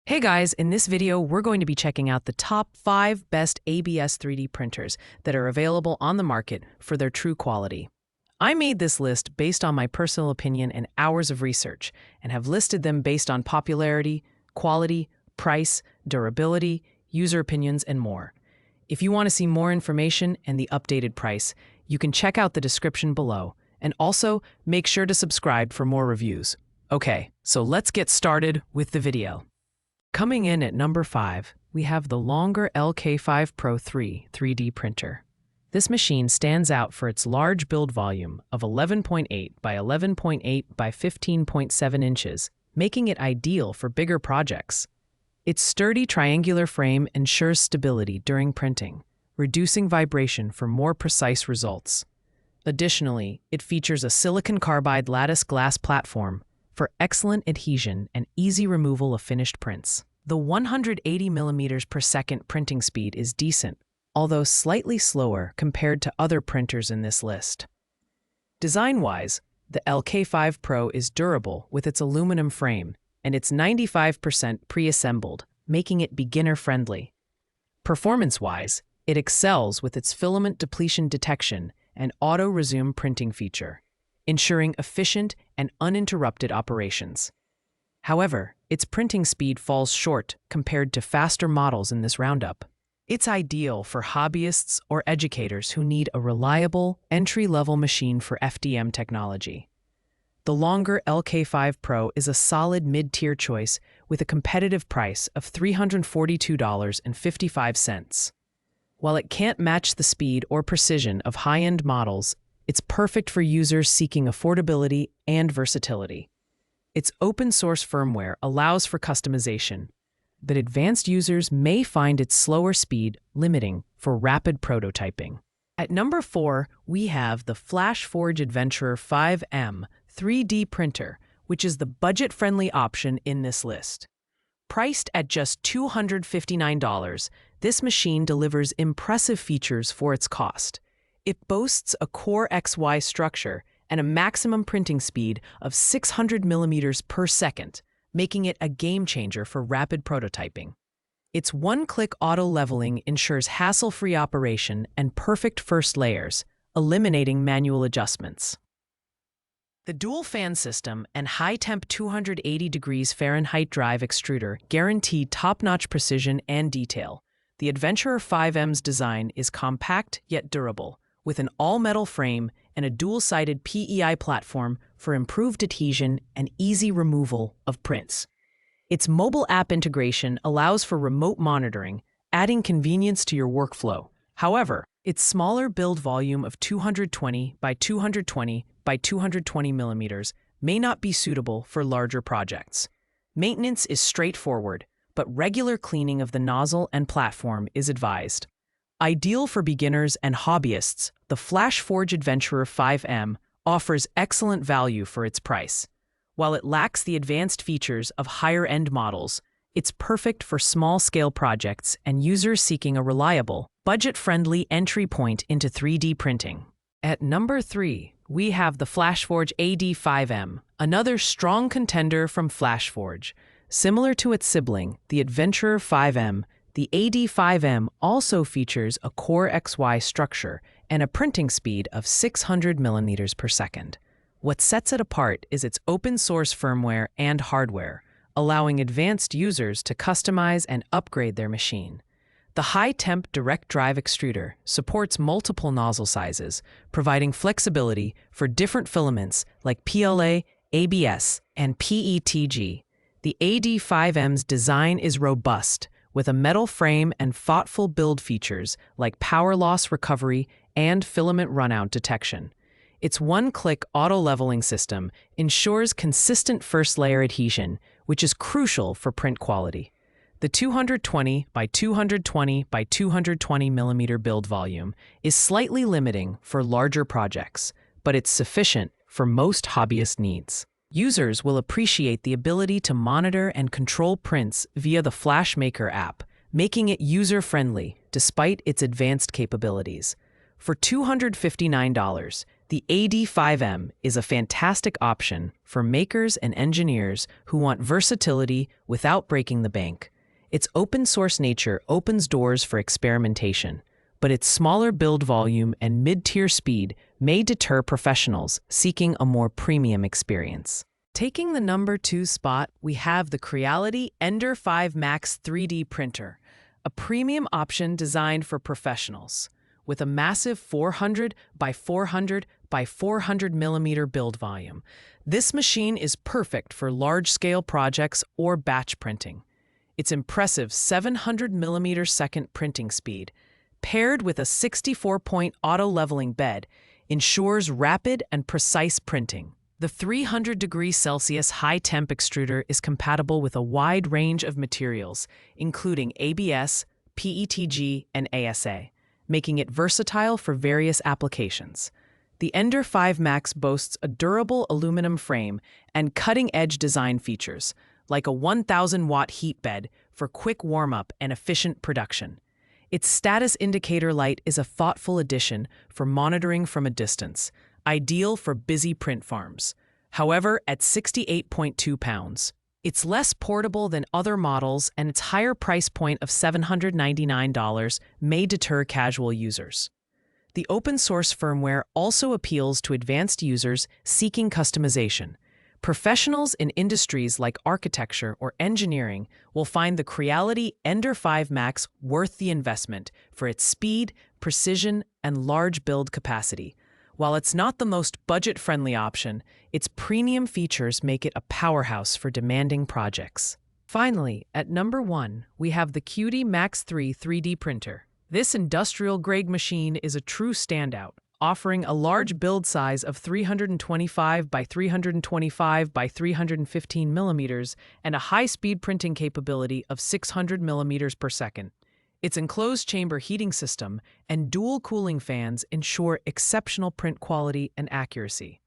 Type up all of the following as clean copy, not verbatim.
Hey guys, in this video, we're going to be checking out the top 5 best ABS 3D printers that are available on the market for their true quality. I made this list based on my personal opinion and hours of research, and have listed them based on popularity, quality, price, durability, user opinions, and more. If you want to see more information and the updated price, you can check out the description below, and also make sure to subscribe for more reviews. Okay, so let's get started with the video. Coming in at number 5, we have the Longer LK5 Pro 3D printer. This machine stands out for its large build volume of 11.8 by 11.8 by 15.7 inches, making it ideal for bigger projects. Its sturdy triangular frame ensures stability during printing, reducing vibration for more precise results. Additionally, it features a silicon carbide lattice glass platform for excellent adhesion and easy removal of finished prints. The 180 mm per second printing speed is decent, although slightly slower compared to other printers in this list. Design-wise, the LK5 Pro is durable with its aluminum frame, and it's 95% pre-assembled, making it beginner-friendly. Performance-wise, it excels with its filament depletion detection and auto-resume printing feature, ensuring efficient and uninterrupted operations. However, its printing speed falls short compared to faster models in this roundup. It's ideal for hobbyists or educators who need a reliable, entry-level machine for FDM technology. The Longer LK5 Pro is a solid mid-tier choice with a competitive price of $342.55. While it can't match the speed or precision of high-end models, it's perfect for users seeking affordability and versatility. Its open-source firmware allows for customization, but advanced users may find its slower speed limiting for rapid prototyping. At number 4, we have the Flashpoint Adventurer 5M 3D printer, which is the budget-friendly option in this list. Priced at just $259, this machine delivers impressive features for its cost. It boasts a Core XY structure and a maximum printing speed of 600 mm per second, making it a game-changer for rapid prototyping. Its one-click auto-leveling ensures hassle-free operation and perfect first layers, eliminating manual adjustments. The dual fan system and high-temp 280 degrees Fahrenheit drive extruder guarantee top-notch precision and detail. The Adventurer 5M's design is compact yet durable, with an all-metal frame and a dual-sided PEI platform for improved adhesion and easy removal of prints. Its mobile app integration allows for remote monitoring, adding convenience to your workflow. However, its smaller build volume of 220 by 220 by 220 mm may not be suitable for larger projects. Maintenance is straightforward, but regular cleaning of the nozzle and platform is advised. Ideal for beginners and hobbyists, the Flashpoint Adventurer 5M offers excellent value for its price. While it lacks the advanced features of higher-end models, it's perfect for small-scale projects and users seeking a reliable, budget-friendly entry point into 3D printing. At number 3, we have the Flashpoint AD5M, another strong contender from Flashpoint. Similar to its sibling, the Adventurer 5M, the AD5M also features a Core XY structure and a printing speed of 600 mm per second. What sets it apart is its open-source firmware and hardware, allowing advanced users to customize and upgrade their machine. The high-temp direct drive extruder supports multiple nozzle sizes, providing flexibility for different filaments like PLA, ABS, and PETG. The AD5M's design is robust, with a metal frame and thoughtful build features like power loss recovery and filament runout detection. Its one-click auto-leveling system ensures consistent first-layer adhesion, which is crucial for print quality. The 220 by 220 by 220 mm build volume is slightly limiting for larger projects, but it's sufficient for most hobbyist needs. Users will appreciate the ability to monitor and control prints via the FlashMaker app, making it user-friendly despite its advanced capabilities. For $259, The AD5M is a fantastic option for makers and engineers who want versatility without breaking the bank. Its open-source nature opens doors for experimentation, but its smaller build volume and mid-tier speed may deter professionals seeking a more premium experience. Taking the number 2 spot, we have the Creality Ender 5 Max 3D printer, a premium option designed for professionals. With a massive 400 by 400 by 400 millimeter build volume, this machine is perfect for large-scale projects or batch printing. Its impressive 700 millimeter second printing speed, paired with a 64-point auto-leveling bed, ensures rapid and precise printing. The 300 degrees Celsius high-temp extruder is compatible with a wide range of materials, including ABS, PETG, and ASA, making it versatile for various applications. The Ender 5 Max boasts a durable aluminum frame and cutting-edge design features, like a 1,000-watt heat bed for quick warm-up and efficient production. Its status indicator light is a thoughtful addition for monitoring from a distance, ideal for busy print farms. However, at 68.2 pounds, it's less portable than other models, and its higher price point of $799 may deter casual users. The open-source firmware also appeals to advanced users seeking customization. Professionals in industries like architecture or engineering will find the Creality Ender 5 Max worth the investment for its speed, precision, and large build capacity. While it's not the most budget-friendly option, its premium features make it a powerhouse for demanding projects. Finally, at number 1, we have the Creality Max 3 3D printer. This industrial-grade machine is a true standout, offering a large build size of 325 by 325 by 315 millimeters and a high-speed printing capability of 600 millimeters per second. Its enclosed chamber heating system and dual cooling fans ensure exceptional print quality and accuracy.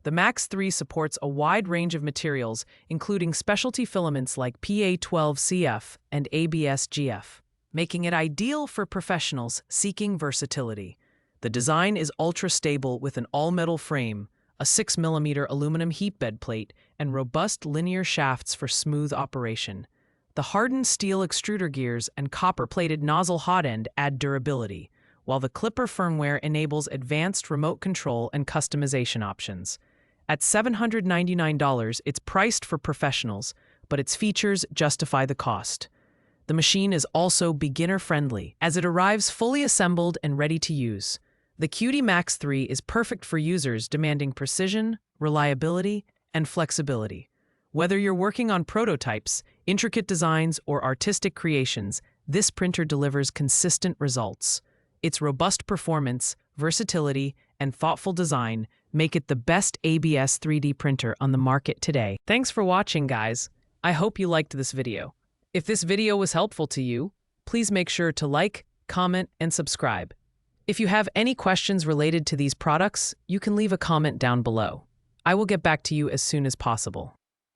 The Max 3 supports a wide range of materials, including specialty filaments like PA12CF and ABS-GF, making it ideal for professionals seeking versatility. The design is ultra-stable with an all-metal frame, a 6mm aluminum heat bed plate, and robust linear shafts for smooth operation. The hardened steel extruder gears and copper-plated nozzle hot end add durability, while the Clipper firmware enables advanced remote control and customization options. At $799, it's priced for professionals, but its features justify the cost. The machine is also beginner-friendly, as it arrives fully assembled and ready to use. The Creality Max 3 is perfect for users demanding precision, reliability, and flexibility. Whether you're working on prototypes, intricate designs, or artistic creations, this printer delivers consistent results. Its robust performance, versatility, and thoughtful design make it the best ABS 3D printer on the market today. Thanks for watching, guys. I hope you liked this video. If this video was helpful to you, please make sure to like, comment, and subscribe. If you have any questions related to these products, you can leave a comment down below. I will get back to you as soon as possible.